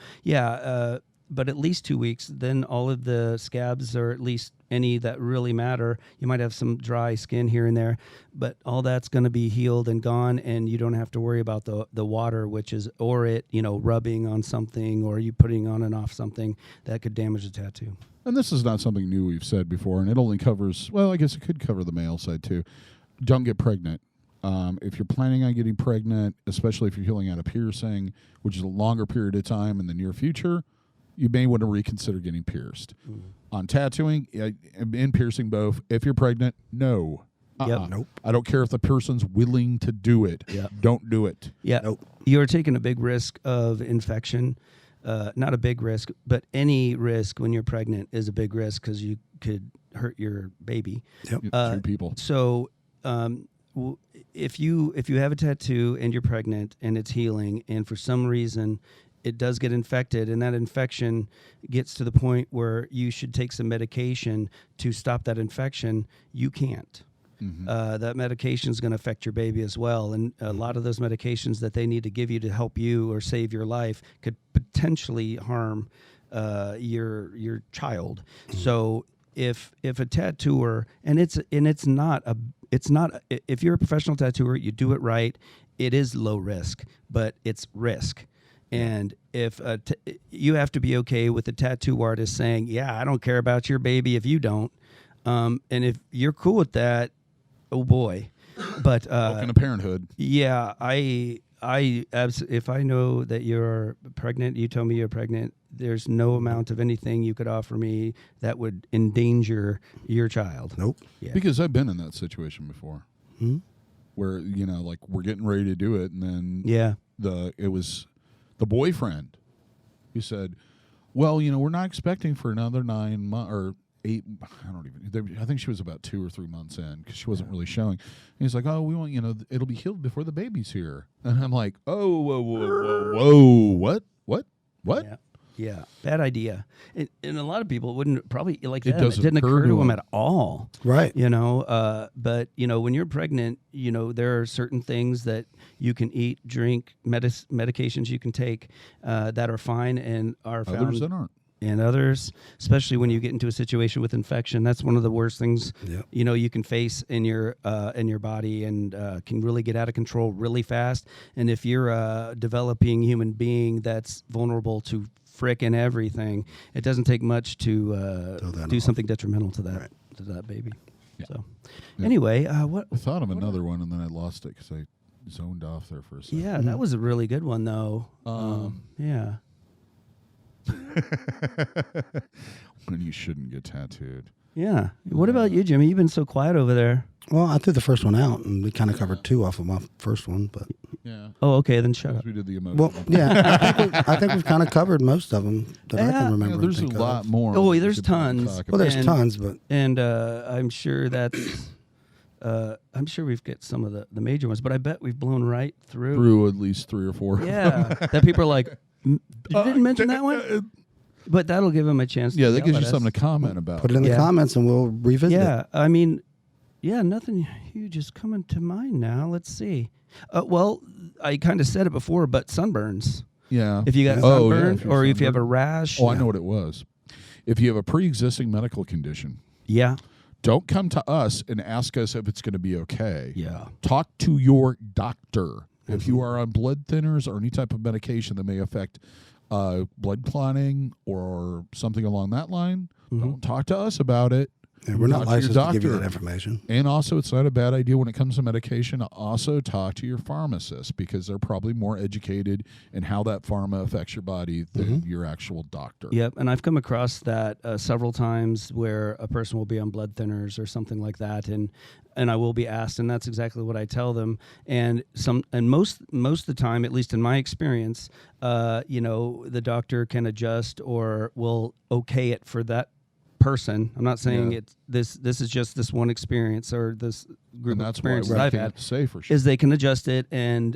but at least 2 weeks, then all of the scabs, or at least any that really matter, you might have some dry skin here and there, but all that's going to be healed and gone, and you don't have to worry about the water, or it, rubbing on something, or you putting on and off something that could damage the tattoo. And this is not something new we've said before, and it only covers, well, I guess it could cover the male side too. Don't get pregnant. If you're planning on getting pregnant, especially if you're healing out a piercing, which is a longer period of time in the near future, you may want to reconsider getting pierced. On tattooing and piercing both, if you're pregnant, no. Nope. I don't care if the person's willing to do it. Don't do it. Nope. You're taking a big risk of infection. Not a big risk, but any risk when you're pregnant is a big risk because you could hurt your baby. Two people. So if you have a tattoo and you're pregnant and it's healing, and for some reason it does get infected, and that infection gets to the point where you should take some medication to stop that infection, you can't. That medication is going to affect your baby as well, and a lot of those medications that they need to give you to help you or save your life could potentially harm your child. So if a tattooer, it's not if you're a professional tattooer, you do it right, it is low risk, but it's risk. And if you have to be okay with the tattoo artist saying, "Yeah, I don't care about your baby if you don't," and if you're cool with that, oh boy. But Welcome to parenthood. Yeah, if I know that you're pregnant, you tell me you're pregnant, there's no amount of anything you could offer me that would endanger your child. Nope. Yeah. Because I've been in that situation before, where like we're getting ready to do it, and then it was the boyfriend who said, "Well, we're not expecting for another 9 months or 8. I think she was about 2 or 3 months in because she wasn't really showing." And he's like, "Oh, we want it'll be healed before the baby's here." And I'm like, "Oh, whoa, what?" Yeah, bad idea. And a lot of people wouldn't probably like that. It didn't occur to them at all. Right. But when you're pregnant, there are certain things that you can eat, drink, medications you can take that are fine and are found. Others that aren't. And others, especially when you get into a situation with infection, that's one of the worst things you can face in your body, and can really get out of control really fast. And if you're a developing human being that's vulnerable to frickin' everything, it doesn't take much to do something detrimental to that baby. Yeah. So anyway, what I thought of another one, and then I lost it because I zoned off there for a second. Yeah, that was a really good one though. Yeah. When you shouldn't get tattooed. Yeah. What about you, Jimmy? You've been so quiet over there. Well, I threw the first one out, and we kind of covered 2 off of my first one, but Yeah. Oh, okay, then shut up. We did the emotion. well, yeah, I think we've kind of covered most of them that I can remember. There's a and think lot of. more. Oh, we there's could probably tons. talk Well, there's And- tons, but And I'm sure that's I'm sure we've got some of the major ones, but I bet we've blown right through. through at least 3 or 4. Yeah, that people are like, you didn't mention that one? But that'll give them a chance to Yeah, that yell gives at you us. something to comment about. put it in the Yeah. comments, and we'll revisit Yeah, it. I mean, nothing huge is coming to mind now. Let's see. Well, I kind of said it before, but sunburns. Yeah. If you got Oh, yeah, sunburned, if you're or if you have a sunburned. rash. Oh, I know what it was. If you have a pre-existing medical condition, Yeah. don't come to us and ask us if it's going to be okay. Yeah. Talk to your doctor. If you are on blood thinners or any type of medication that may affect blood clotting or something along that line, don't talk to us about it. And we're not Talk to your licensed to give you doctor. that information. And also, it's not a bad idea when it comes to medication to also talk to your pharmacist, because they're probably more educated in how that pharma affects your body than your actual doctor. Yep, and I've come across that several times where a person will be on blood thinners or something like that, and I will be asked, and that's exactly what I tell them. And most of the time, at least in my experience, the doctor can adjust or will okay it for that person. I'm not saying Yeah. it's this is just this one experience or this group And of that's why experiences we I've can't had. say for sure. Is they can adjust it and,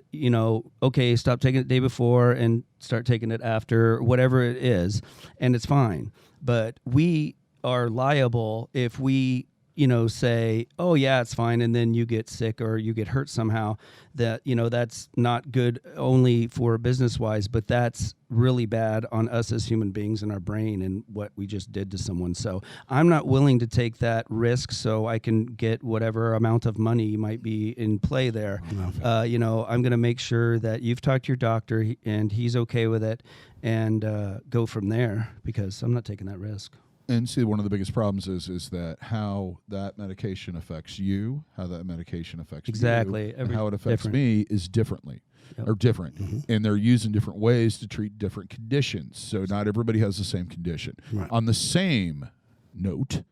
okay, stop taking it the day before and start taking it after, whatever it is, and it's fine. But we are liable if we, say, oh, yeah, it's fine, and then you get sick or you get hurt somehow. That, that's not good only for business-wise, but that's really bad on us as human beings and our brain and what we just did to someone. So I'm not willing to take that risk so I can get whatever amount of money might be in play there. I'm going to make sure that you've talked to your doctor and he's okay with it and go from there because I'm not taking that risk. And see, one of the biggest problems is that how that medication affects you, how that medication affects Exactly. you, and how it affects different. me is differently. Yep. Or different. And they're used in different ways to treat different conditions. So not everybody has the same condition. Right. On the same note,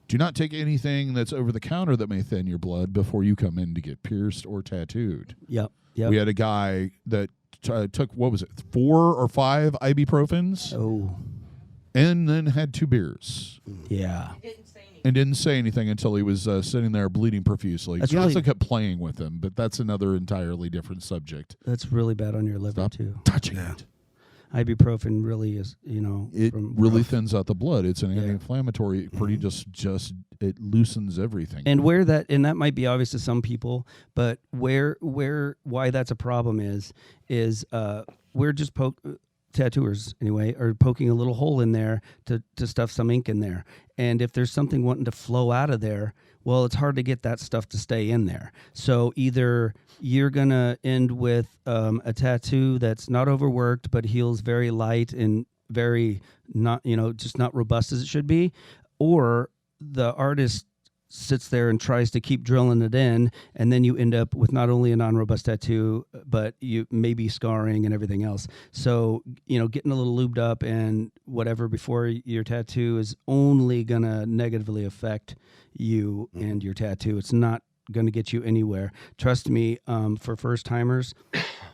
do not take anything that's over the counter that may thin your blood before you come in to get pierced or tattooed. Yep. We had a guy that took, 4 or 5 ibuprofens Oh, and then had 2 beers. yeah. And didn't say anything until he was sitting there bleeding profusely. That's He also really- kept playing with him, but that's another entirely different subject. That's really bad on your liver, Stop too. touching Yeah. it. Ibuprofen really is, It really thins out the blood. It's an Yeah. anti-inflammatory. It pretty just it loosens everything. And that might be obvious to some people, but why that's a problem is we're just tattooers anyway are poking a little hole in there to stuff some ink in there. And if there's something wanting to flow out of there, well, it's hard to get that stuff to stay in there. So either you're going to end with a tattoo that's not overworked but heals very light and very not, just not robust as it should be, or the artist sits there and tries to keep drilling it in, and then you end up with not only a non-robust tattoo, but you maybe scarring and everything else. So, getting a little lubed up and whatever before your tattoo is only going to negatively affect you and your tattoo. It's not going to get you anywhere. Trust me, for first-timers,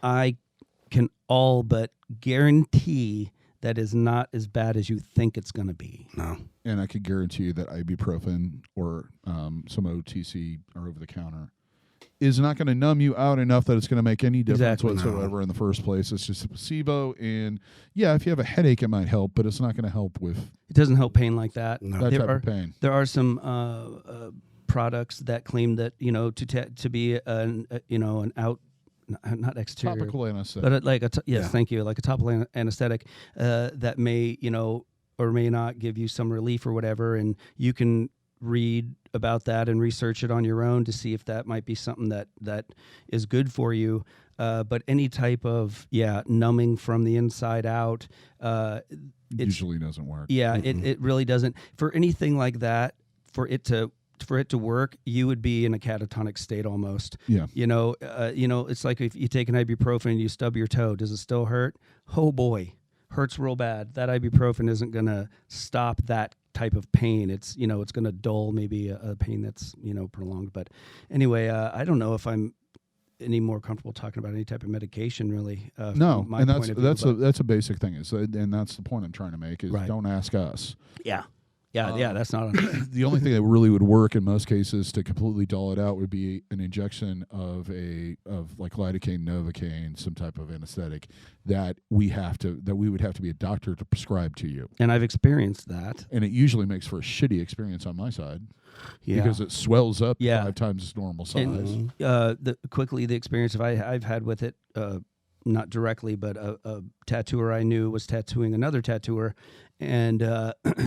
I can all but guarantee that is not as bad as you think it's going to be. No. And I could guarantee you that ibuprofen or some OTC or over the counter is not going to numb you out enough that it's going to make any difference Exactly. whatsoever in the first place. It's just a placebo. And yeah, if you have a headache, it might help, but it's not going to help with It doesn't help pain like that. No. that There type are- of pain. There are some products that claim that to be an out, not exterior, Topical anesthetic. but like Yeah. thank you, like a topical anesthetic that may or may not give you some relief or whatever, and you can read about that and research it on your own to see if that might be something that is good for you. But any type of numbing from the inside out, it's usually doesn't work. yeah, it really doesn't. For anything like that, for it to work, you would be in a catatonic state almost. Yeah. It's like if you take an ibuprofen and you stub your toe, does it still hurt? Oh boy, hurts real bad. That ibuprofen isn't going to stop that type of pain. It's it's going to dull maybe a pain that's prolonged. But anyway, I don't know if I'm any more comfortable talking about any type of medication really. No, from my and point of view, that's a basic thing. And that's the point I'm trying to make is Right. don't ask us. yeah. That's not on. The only thing that really would work in most cases to completely dull it out would be an injection of like lidocaine, novocaine, some type of anesthetic that we would have to be a doctor to prescribe to you. And I've experienced that. And it usually makes for a shitty experience on my side Yeah. because it swells up Yeah. 5 times its normal size. And the experience I've had with it, not directly, but a tattooer I knew was tattooing another tattooer, and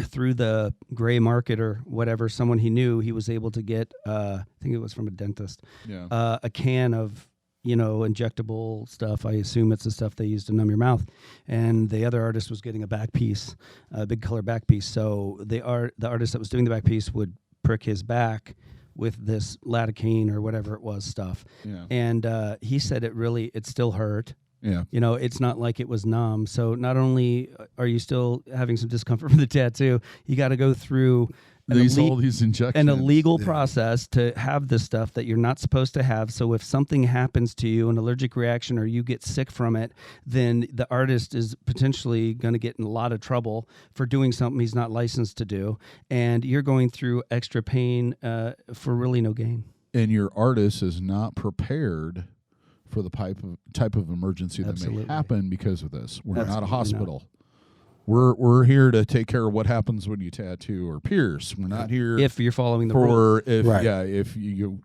through the gray market or whatever, someone he knew, he was able to get, I think it was from a dentist, Yeah. a can of injectable stuff. I assume it's the stuff they use to numb your mouth. And the other artist was getting a back piece, a big color back piece. So the artist that was doing the back piece would prick his back with this lidocaine or whatever it was stuff. Yeah. And he said it still hurt. Yeah. It's not like it was numb. So not only are you still having some discomfort from the tattoo, you got to go through all these injections. and a legal process to have this stuff that you're not supposed to have. So if something happens to you, an allergic reaction, or you get sick from it, then the artist is potentially going to get in a lot of trouble for doing something he's not licensed to do. And you're going through extra pain for really no gain. And your artist is not prepared for the type of emergency that may happen because of this. We're not a hospital. We're here to take care of what happens when you tattoo or pierce. We're not here if you're following the rules. If you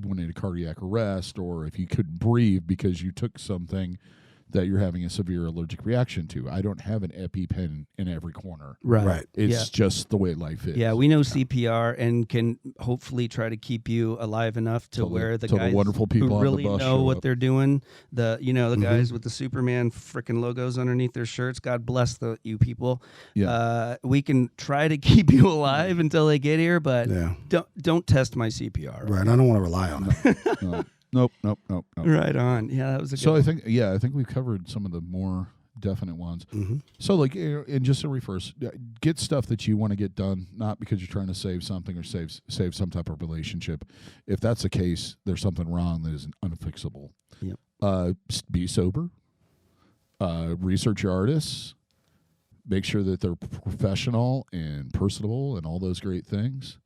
wanted a cardiac arrest, or if you couldn't breathe because you took something that you're having a severe allergic reaction to. I don't have an EpiPen in every corner. Right. It's just the way life is. Yeah, we know CPR and can hopefully try to keep you alive enough to where the guys wonderful people who really on the bus know what up. they're doing, the guys with the Superman freaking logos underneath their shirts, God bless you people. Yeah. We can try to keep you alive until they get here, but don't test my CPR. Right, I don't want to rely on it. No. Nope. Right on. Yeah, that was a good So one. I think we've covered some of the more definite ones. Mm-hmm. So and just to reverse, get stuff that you want to get done, not because you're trying to save something or save some type of relationship. If that's the case, there's something wrong that is unfixable. Yep. Be sober. Research your artists. Make sure that they're professional and personable and all those great things.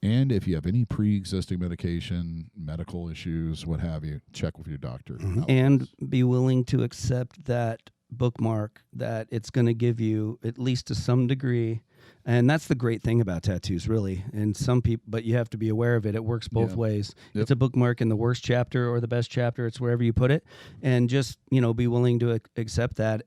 And if you have any pre-existing medication, medical issues, what have you, check with your doctor. Mm-hmm. And be willing to accept that bookmark that it's going to give you, at least to some degree. And that's the great thing about tattoos, really. And some people, but you have to be aware of it. It works both ways. Yep. It's a bookmark in the worst chapter or the best chapter. It's wherever you put it. And just, be willing to accept that,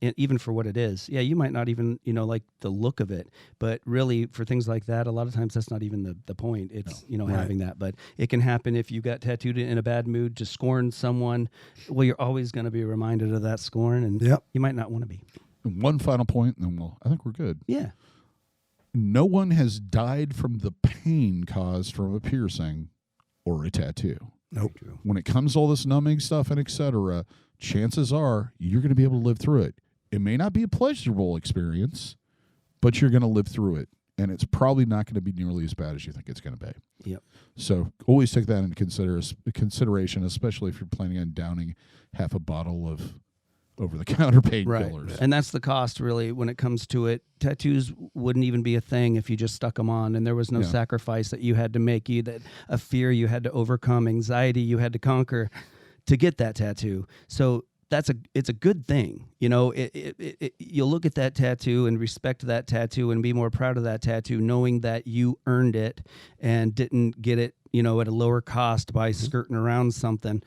even for what it is. Yeah, you might not even, like the look of it. But really, for things like that, a lot of times that's not even the point. It's, having that. But it can happen if you got tattooed in a bad mood to scorn someone. Well, you're always going to be reminded of that scorn. And you might not want to be. And one final point, and then I think we're good. Yeah. No one has died from the pain caused from a piercing or a tattoo. Nope. When it comes to all this numbing stuff and etc., chances are you're going to be able to live through it. It may not be a pleasurable experience, but you're going to live through it. And it's probably not going to be nearly as bad as you think it's going to be. Yep. So always take that into consideration, especially if you're planning on downing half a bottle of over-the-counter painkillers. Right. And that's the cost, really, when it comes to it. Tattoos wouldn't even be a thing if you just stuck them on, and there was no sacrifice that you had to make, a fear you had to overcome, anxiety you had to conquer to get that tattoo. So it's a good thing. You'll look at that tattoo and respect that tattoo and be more proud of that tattoo, knowing that you earned it and didn't get it, at a lower cost by skirting around something,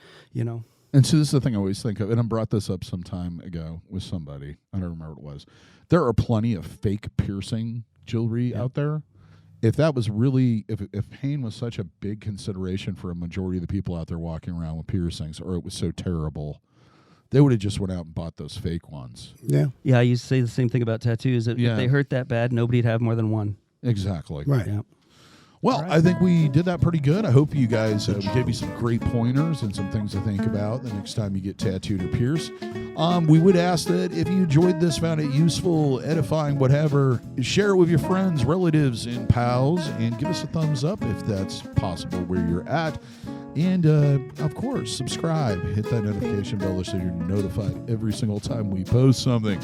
And so this is the thing I always think of, and I brought this up some time ago with somebody. I don't remember what it was. There are plenty of fake piercing jewelry out there. If that was really, if pain was such a big consideration for a majority of the people out there walking around with piercings, or it was so terrible, they would have just went out and bought those fake ones. Yeah. Yeah, I used to say the same thing about tattoos. If they hurt that bad, nobody'd have more than one. Exactly. Right. Yeah. Well, I think we did that pretty good. I hope you guys gave you some great pointers and some things to think about the next time you get tattooed or pierced. We would ask that if you enjoyed this, found it useful, edifying, whatever, share it with your friends, relatives, and pals, and give us a thumbs up if that's possible where you're at. And, of course, subscribe. Hit that notification bell so you're notified every single time we post something.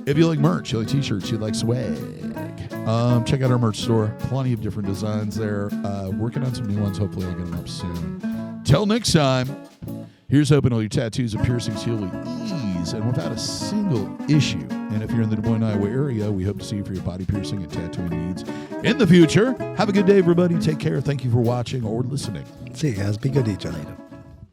If you like merch, you like t-shirts, you like swag, check out our merch store. Plenty of different designs there. Working on some new ones. Hopefully I'll get them up soon. Till next time, here's hoping all your tattoos and piercings heal with ease and without a single issue. And if you're in the Des Moines, Iowa area, we hope to see you for your body piercing and tattooing needs in the future. Have a good day, everybody. Take care. Thank you for watching or listening. See you guys. Be good to each other.